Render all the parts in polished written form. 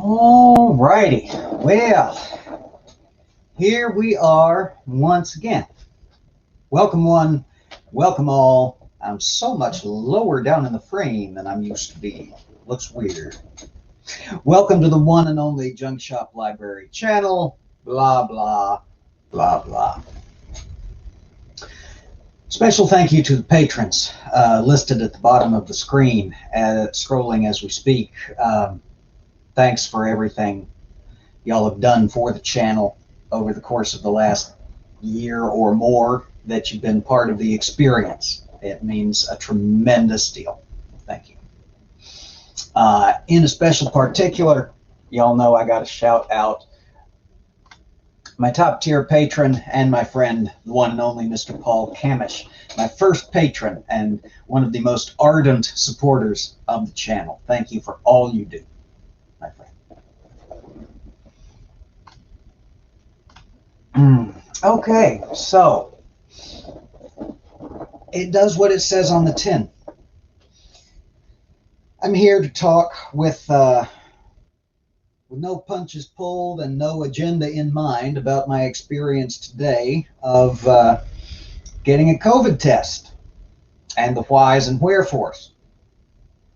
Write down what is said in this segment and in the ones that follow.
All righty. Well, here we are once again. Welcome one, welcome all. I'm so much lower down in the frame than I'm used to be. Looks weird. Welcome to the one and only Junk Shop Library channel. Blah, blah, blah, blah. Special thank you to the patrons listed at the bottom of the screen, scrolling as we speak. Thanks for everything y'all have done for the channel over the course of the last year or more that you've been part of the experience. It means a tremendous deal. Thank you. In a special particular, y'all know I got to shout out my top tier patron and my friend, the one and only Mr. Paul Kamish, my first patron and one of the most ardent supporters of the channel. Thank you for all you do, my friend. Okay, so it does what it says on the tin. I'm here to talk with no punches pulled and no agenda in mind about my experience today of getting a COVID test and the whys and wherefores.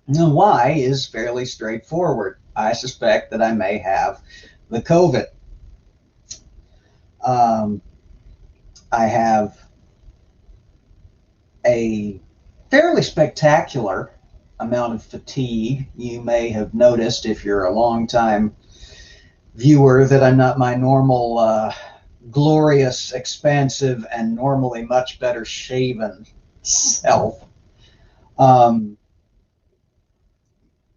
The why is fairly straightforward. I suspect that I may have the COVID. I have a fairly spectacular amount of fatigue. You may have noticed, if you're a long-time viewer, that I'm not my normal glorious, expansive, and normally much better shaven self.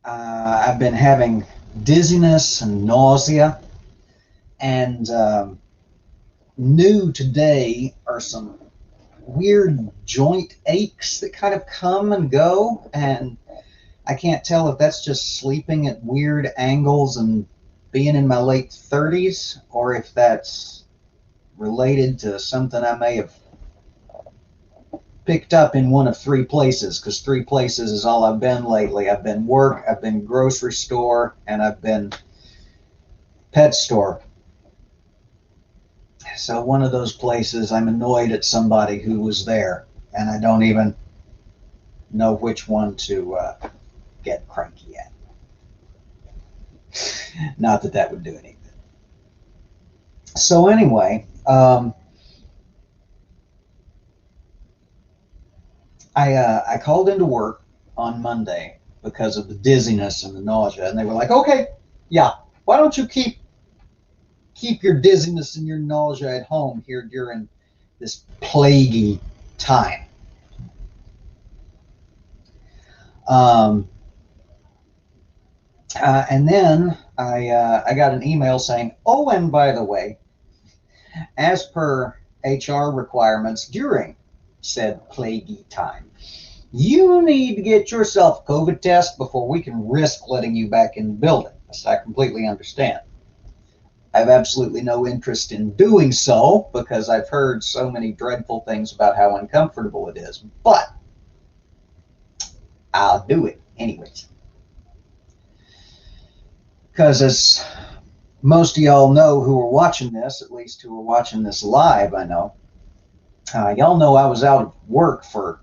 I've been having dizziness and nausea, and new today are some weird joint aches that kind of come and go, and I can't tell if that's just sleeping at weird angles and being in my late 30s, or if that's related to something I may have picked up in one of three places, because three places is all I've been lately. I've been work, I've been grocery store, and I've been pet store. So one of those places, I'm annoyed at somebody who was there, and I don't even know which one to get cranky at. Not that that would do anything. So anyway, I called into work on Monday because of the dizziness and the nausea, and they were like, okay, yeah, why don't you keep your dizziness and your nausea at home here during this plaguey time. And then I got an email saying, oh, and by the way, as per HR requirements during said plaguey time, you need to get yourself a COVID test before we can risk letting you back in the building. So I completely understand. I have absolutely no interest in doing so because I've heard so many dreadful things about how uncomfortable it is, but I'll do it anyways. Because as most of y'all know who are watching this, at least who are watching this live, I know, y'all know I was out of work for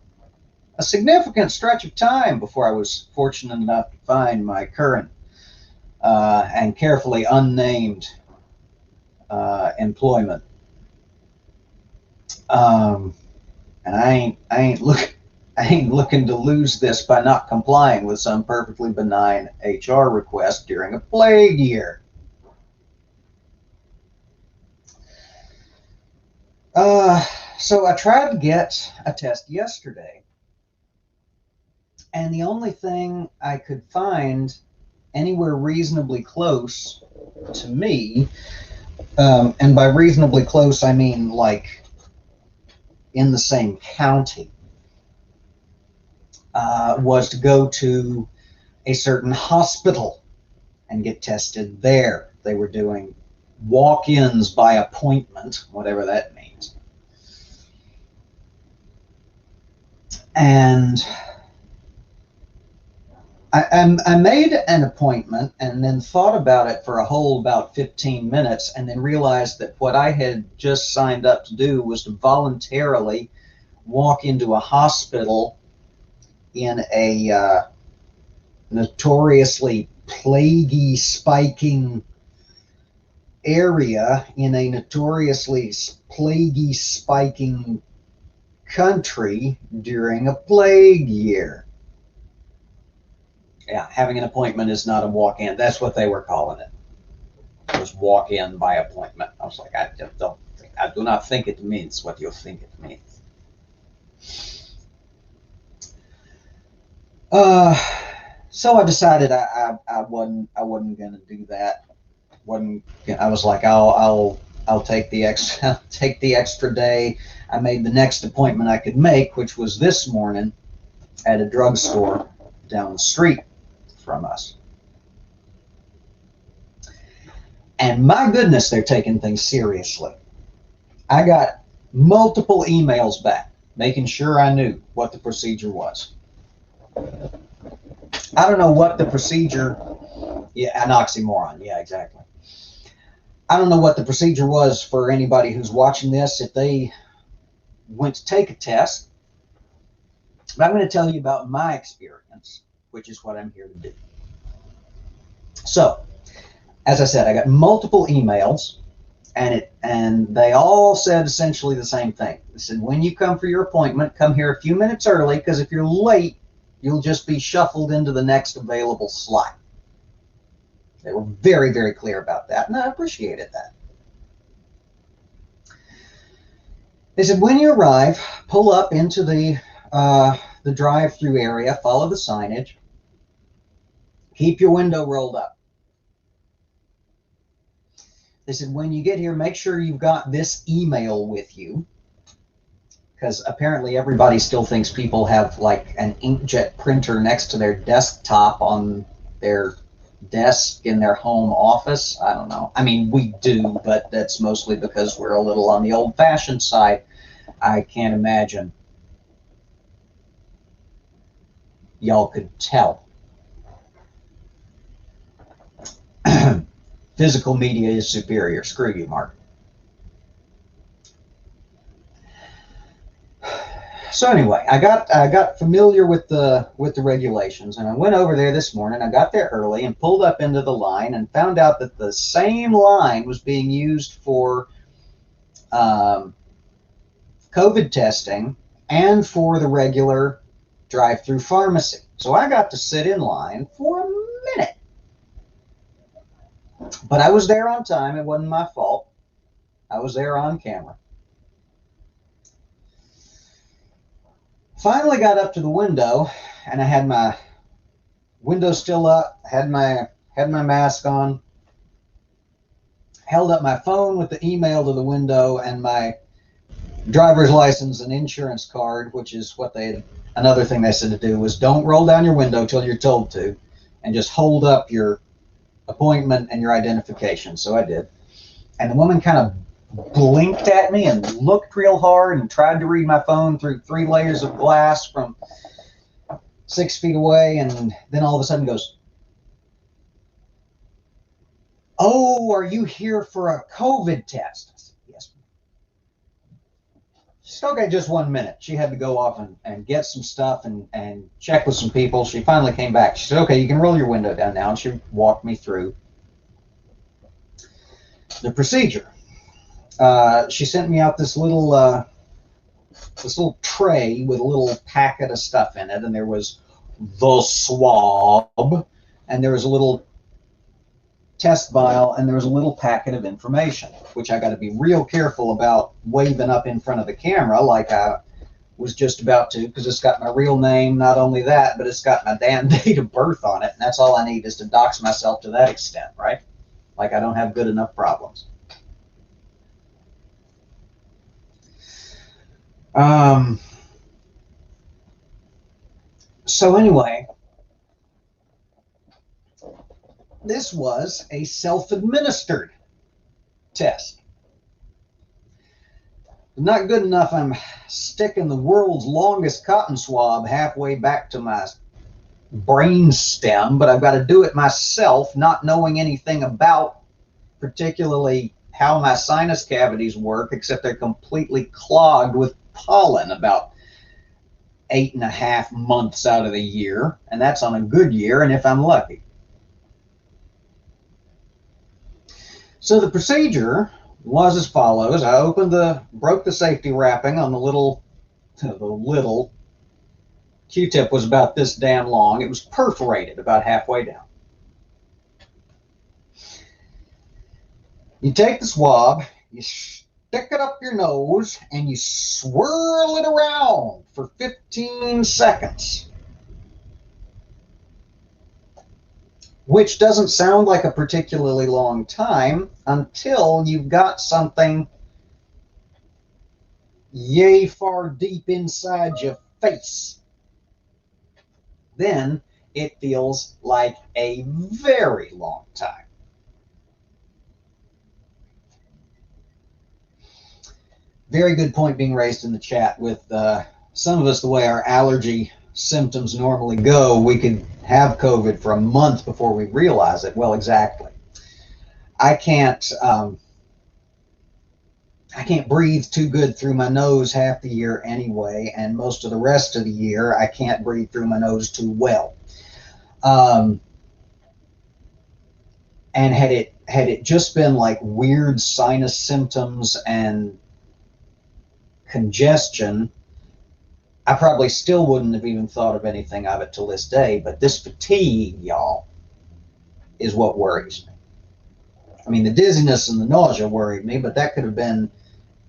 a significant stretch of time before I was fortunate enough to find my current and carefully unnamed employment. And I ain't looking to lose this by not complying with some perfectly benign HR request during a plague year. So I tried to get a test yesterday, and the only thing I could find anywhere reasonably close to me, and by reasonably close I mean like in the same county, was to go to a certain hospital and get tested there. They were doing walk-ins by appointment, whatever that means. And I made an appointment and then thought about it for a whole about 15 minutes and then realized that what I had just signed up to do was to voluntarily walk into a hospital in a notoriously plaguey, spiking area in a notoriously plaguey, spiking country during a plague year. Yeah, having an appointment is not a walk-in. That's what they were calling it. It was walk-in by appointment. I was like, I do not think it means what you think it means. So I decided I wasn't gonna do that. I was like, I'll take the extra day. I made the next appointment I could make, which was this morning at a drugstore down the street from us. And my goodness, they're taking things seriously. I got multiple emails back making sure I knew what the procedure was. I don't know what the procedure, yeah, an oxymoron, yeah, exactly. I don't know what the procedure was for anybody who's watching this if they went to take a test, but I'm going to tell you about my experience, which is what I'm here to do. So, as I said, I got multiple emails, and they all said essentially the same thing. They said, when you come for your appointment, come here a few minutes early, because if you're late, you'll just be shuffled into the next available slot. They were very, very clear about that, and I appreciated that. They said, when you arrive, pull up into the drive-through area, follow the signage, keep your window rolled up. They said, when you get here, make sure you've got this email with you, because apparently everybody still thinks people have like an inkjet printer next to their desktop on their desk in their home office. I don't know. I mean, we do, but that's mostly because we're a little on the old-fashioned side. I can't imagine y'all could tell. Physical media is superior. Screw you, Mark. So anyway, I got familiar with the regulations, and I went over there this morning. I got there early and pulled up into the line and found out that the same line was being used for COVID testing and for the regular drive-through pharmacy. So I got to sit in line for a minute. But I was there on time. It wasn't my fault. I was there on camera. Finally got up to the window, and I had my window still up, had my mask on, held up my phone with the email to the window and my driver's license and insurance card, which is what another thing they said to do was don't roll down your window till you're told to, and just hold up your appointment and your identification. So I did. And the woman kind of blinked at me and looked real hard and tried to read my phone through 3 layers of glass from 6 feet away, and then all of a sudden goes, "Oh, are you here for a COVID test?" I said, "Yes." She said, "Okay, just 1 minute." She had to go off and get some stuff and check with some people. She finally came back. She said, "Okay, you can roll your window down now." And she walked me through the procedure. She sent me out this little tray with a little packet of stuff in it, and there was the swab, and there was a little test vial, and there was a little packet of information, which I got to be real careful about waving up in front of the camera like I was just about to, because it's got my real name. Not only that, but it's got my damn date of birth on it, and that's all I need is to dox myself to that extent, right? Like I don't have good enough problems. So anyway, this was a self-administered test. Not good enough, I'm sticking the world's longest cotton swab halfway back to my brain stem, but I've got to do it myself, not knowing anything about particularly how my sinus cavities work, except they're completely clogged with pollen about 8.5 months out of the year, and that's on a good year, and if I'm lucky. So the procedure was as follows. I broke the safety wrapping on the little Q-tip was about this damn long. It was perforated about halfway down. You take the swab, you stick it up your nose, and you swirl it around for 15 seconds. Which doesn't sound like a particularly long time until you've got something yay far deep inside your face. Then it feels like a very long time. Very good point being raised in the chat with some of us, the way our allergy symptoms normally go, we could have COVID for a month before we realize it. Well, exactly. I can't breathe too good through my nose half the year anyway, and most of the rest of the year I can't breathe through my nose too well. And had it just been like weird sinus symptoms and congestion, I probably still wouldn't have even thought of anything of it till this day. But this fatigue, y'all, is what worries me. I mean, the dizziness and the nausea worried me, but that could have been,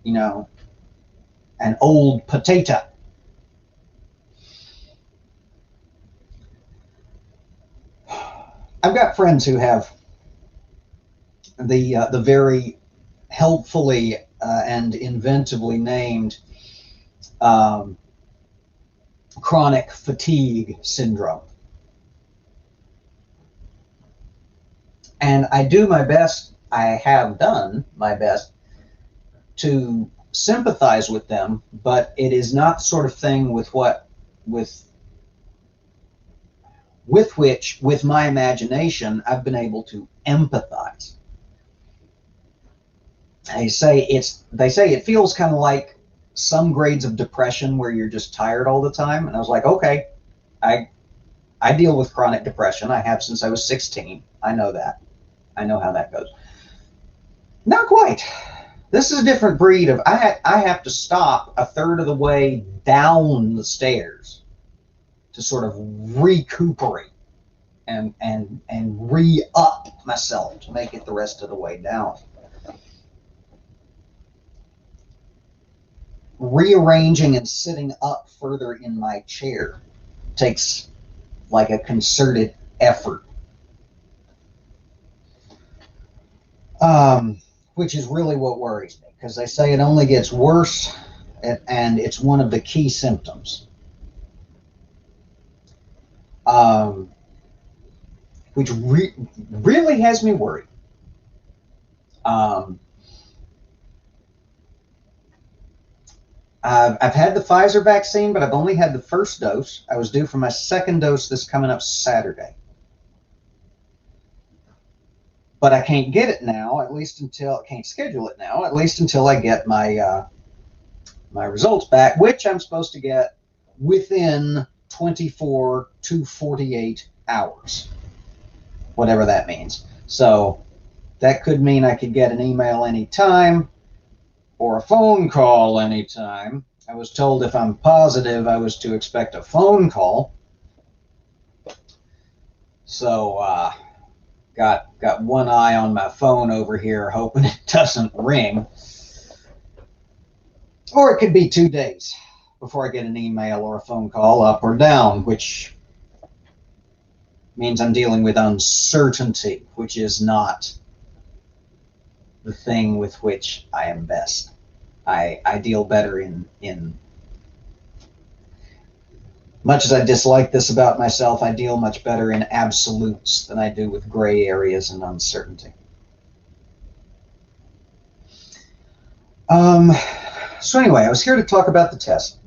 you know, an old potato. I've got friends who have the very helpfully and inventively named chronic fatigue syndrome. And I do my best, I have done my best to sympathize with them, but it is not the sort of thing with which, with my imagination, I've been able to empathize. They say it feels kind of like some grades of depression where you're just tired all the time. And I was like, okay, I deal with chronic depression. I have since I was 16. I know that. I know how that goes. Not quite. This is a different breed of, I have to stop a third of the way down the stairs to sort of recuperate and re-up myself to make it the rest of the way down. Rearranging and sitting up further in my chair takes like a concerted effort. Which is really what worries me, because they say it only gets worse, and it's one of the key symptoms. Which really has me worried. I've had the Pfizer vaccine, but I've only had the first dose. I was due for my second dose this coming up Saturday. But I can't get it now, at least until, can't schedule it now, at least until I get my my results back, which I'm supposed to get within 24 to 48 hours, whatever that means. So that could mean I could get an email anytime or a phone call anytime. I was told if I'm positive, I was to expect a phone call. So, got one eye on my phone over here, hoping it doesn't ring. Or it could be 2 days before I get an email or a phone call, up or down, which means I'm dealing with uncertainty, which is not the thing with which I am best. I deal better in much as I dislike this about myself, I deal much better in absolutes than I do with gray areas and uncertainty. So anyway, I was here to talk about the test.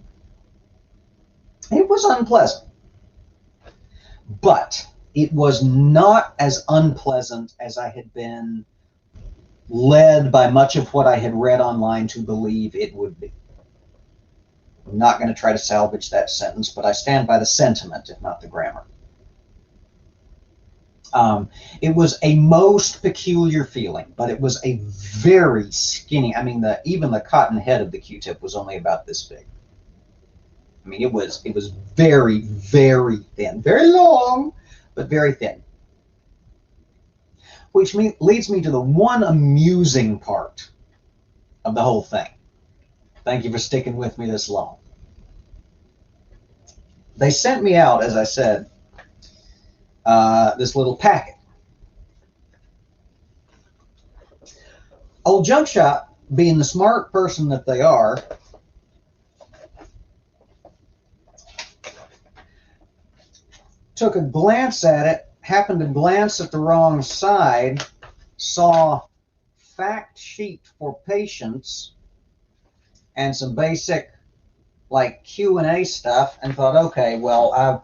It was unpleasant. But it was not as unpleasant as I had been led by much of what I had read online to believe it would be. I'm not going to try to salvage that sentence, but I stand by the sentiment, if not the grammar. It was a most peculiar feeling, but it was a very skinny. I mean, even the cotton head of the Q-tip was only about this big. I mean, it was very, very thin, very long, but very thin. Which leads me to the one amusing part of the whole thing. Thank you for sticking with me this long. They sent me out, as I said, this little packet. Old Junkshop, being the smart person that they are, took a glance at it, happened to glance at the wrong side, saw fact sheet for patients and some basic like Q&A stuff, and thought, okay, well,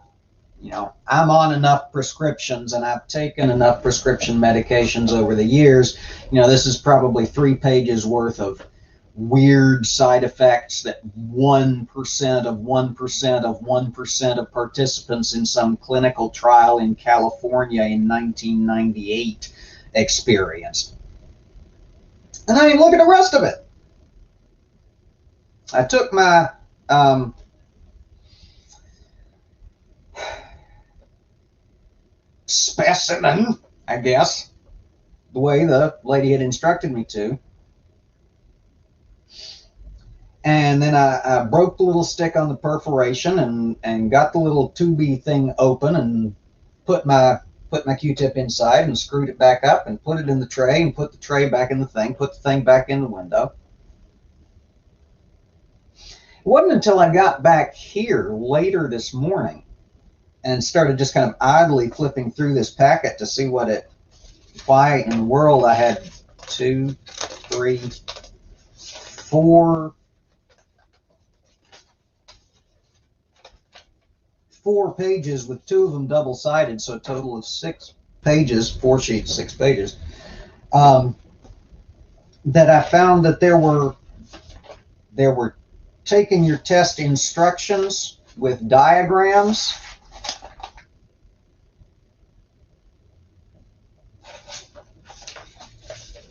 I'm on enough prescriptions and I've taken enough prescription medications over the years. This is probably 3 pages worth of weird side effects that 1% of 1% of 1% of participants in some clinical trial in California in 1998 experienced. And I mean, look at the rest of it. I took my specimen, I guess, the way the lady had instructed me to. And then I broke the little stick on the perforation and got the little tubey thing open and put my Q-tip inside and screwed it back up and put it in the tray and put the tray back in the thing, put the thing back in the window. It wasn't until I got back here later this morning and started just kind of idly flipping through this packet to see why in the world I had 2, 3, 4 pages with 2 of them double-sided, so a total of 6 pages, 4 sheets, 6 pages, that I found that there were taking your test instructions with diagrams.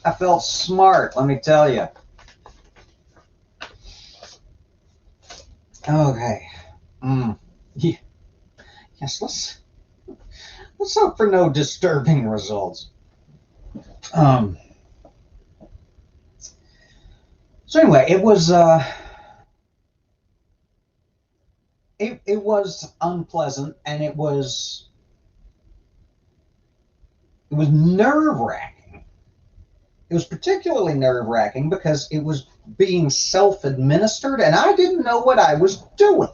I felt smart, let me tell you. Okay. Yeah. Yes, let's hope for no disturbing results. So anyway, it was it was unpleasant, and it was nerve-wracking. It was particularly nerve-wracking because it was being self-administered, and I didn't know what I was doing.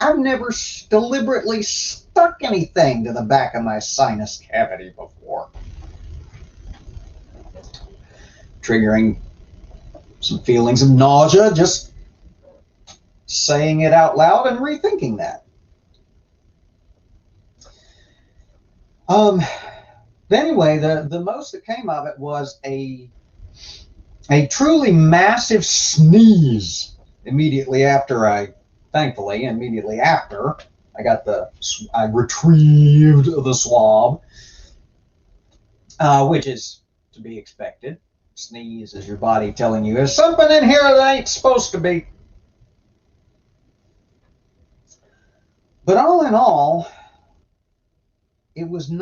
I've never deliberately stuck anything to the back of my sinus cavity before, triggering some feelings of nausea just saying it out loud and rethinking that. Anyway, the most that came of it was a truly massive sneeze thankfully, immediately after I retrieved the swab, which is to be expected. Sneeze is your body telling you there's something in here that ain't supposed to be. But all in all, it wasn't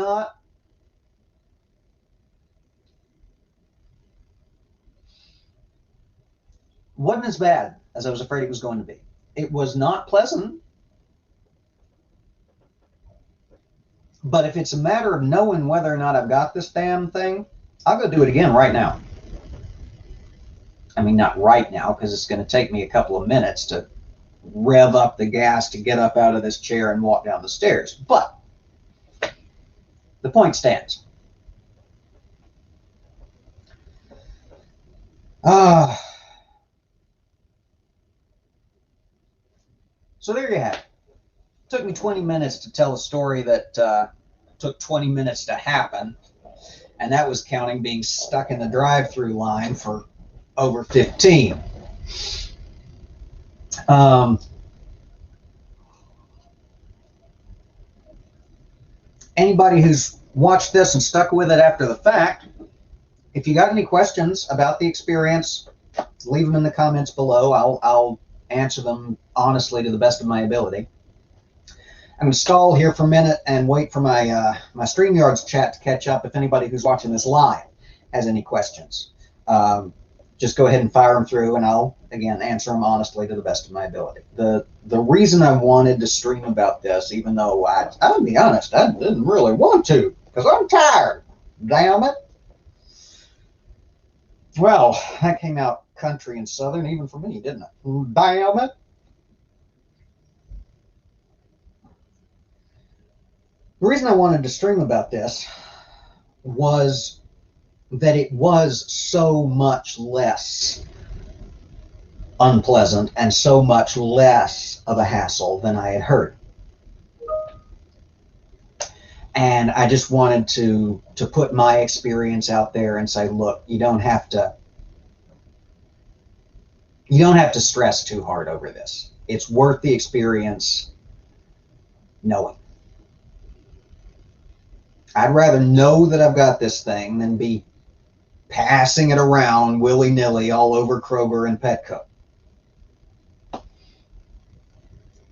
as bad as I was afraid it was going to be. It was not pleasant, but if it's a matter of knowing whether or not I've got this damn thing, I'll go do it again right now. I mean, not right now, because it's going to take me a couple of minutes to rev up the gas to get up out of this chair and walk down the stairs. But the point stands. So there you have it. took me 20 minutes to tell a story that took 20 minutes to happen, and that was counting being stuck in the drive-through line for over 15. Anybody who's watched this and stuck with it after the fact, if you got any questions about the experience, leave them in the comments below. I'll answer them honestly to the best of my ability. I'm going to stall here for a minute and wait for my my StreamYard's chat to catch up if anybody who's watching this live has any questions. Just go ahead and fire them through, and I'll, again, answer them honestly to the best of my ability. The reason I wanted to stream about this, even though I'll be honest, I didn't really want to, because I'm tired. Damn it. Well, that came out country and southern even for me, didn't it? Damn it. The reason I wanted to stream about this was that it was so much less unpleasant and so much less of a hassle than I had heard. And I just wanted to put my experience out there and say, look, you don't have to stress too hard over this. It's worth the experience knowing. I'd rather know that I've got this thing than be passing it around willy-nilly all over Kroger and Petco.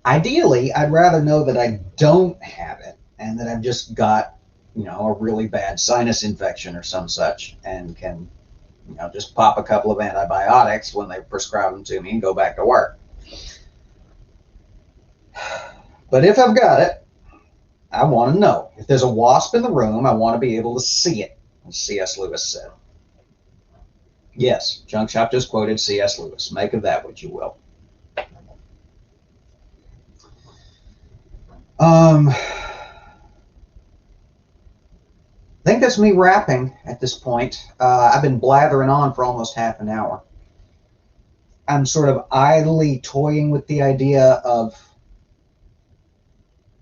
Ideally, I'd rather know that I don't have it and that I've just got, you know, a really bad sinus infection or some such, and can, you know, just pop a couple of antibiotics when they prescribe them to me and go back to work. But if I've got it, I want to know. If there's a wasp in the room, I want to be able to see it, as C.S. Lewis said. Yes, Junkshop just quoted C.S. Lewis. Make of that what you will. I think that's me wrapping at this point. I've been blathering on for almost half an hour. I'm sort of idly toying with the idea of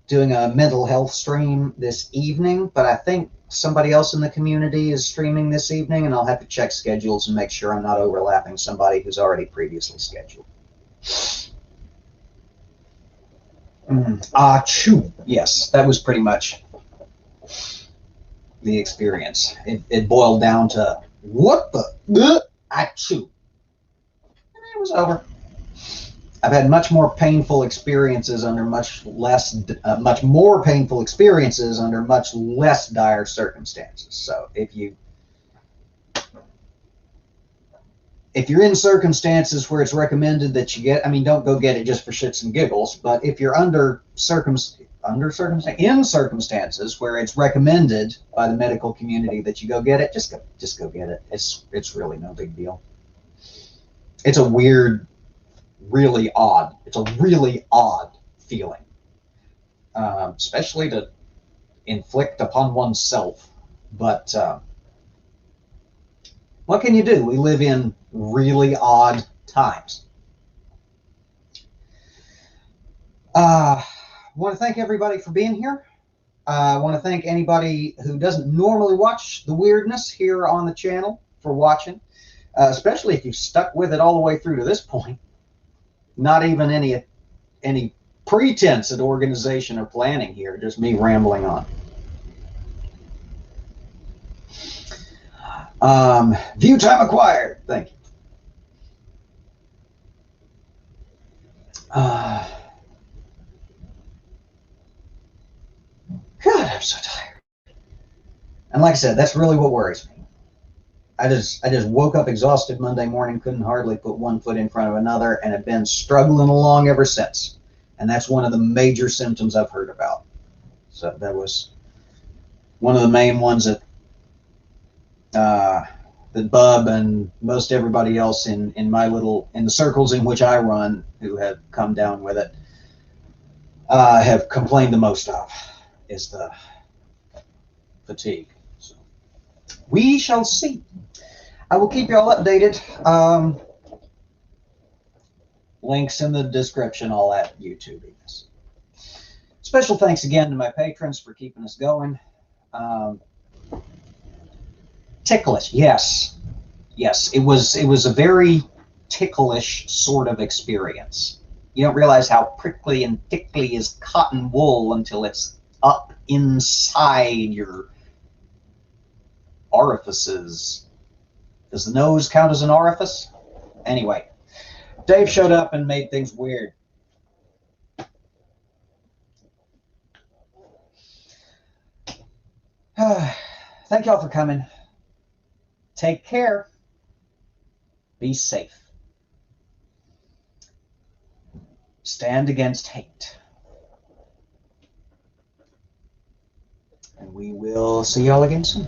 doing a mental health stream this evening, but I think somebody else in the community is streaming this evening, and I'll have to check schedules and make sure I'm not overlapping somebody who's already previously scheduled. Achoo. Yes, that was pretty much the experience. It boiled down to, what the? Achoo. And it was over. I've had much more painful experiences under much more painful experiences under much less dire circumstances. So if you're in circumstances where it's recommended that you get, I mean, don't go get it just for shits and giggles, but if you're in circumstances where it's recommended by the medical community that you go get it, just go get it. It's really no big deal. It's a weird, really odd feeling, especially to inflict upon oneself. But what can you do? We live in really odd times. I want to thank everybody for being here. I want to thank anybody who doesn't normally watch the weirdness here on the channel for watching, especially if you've stuck with it all the way through to this point. Not even any pretense at organization or planning here, just me rambling on. View time acquired. Thank you. God, I'm so tired. And like I said, that's really what worries me. I just woke up exhausted Monday morning, couldn't hardly put one foot in front of another, and have been struggling along ever since. And that's one of the major symptoms I've heard about. So that was one of the main ones that Bub and most everybody else in the circles in which I run who have come down with it have complained the most of, is the fatigue. So we shall see. I will keep you all updated. Links in the description, all that YouTube-iness. Special thanks again to my patrons for keeping us going. Ticklish, yes. Yes, it was a very ticklish sort of experience. You don't realize how prickly and tickly is cotton wool until it's up inside your orifices. Does the nose count as an orifice? Anyway, Dave showed up and made things weird. Thank y'all for coming. Take care. Be safe. Stand against hate. And we will see y'all again soon.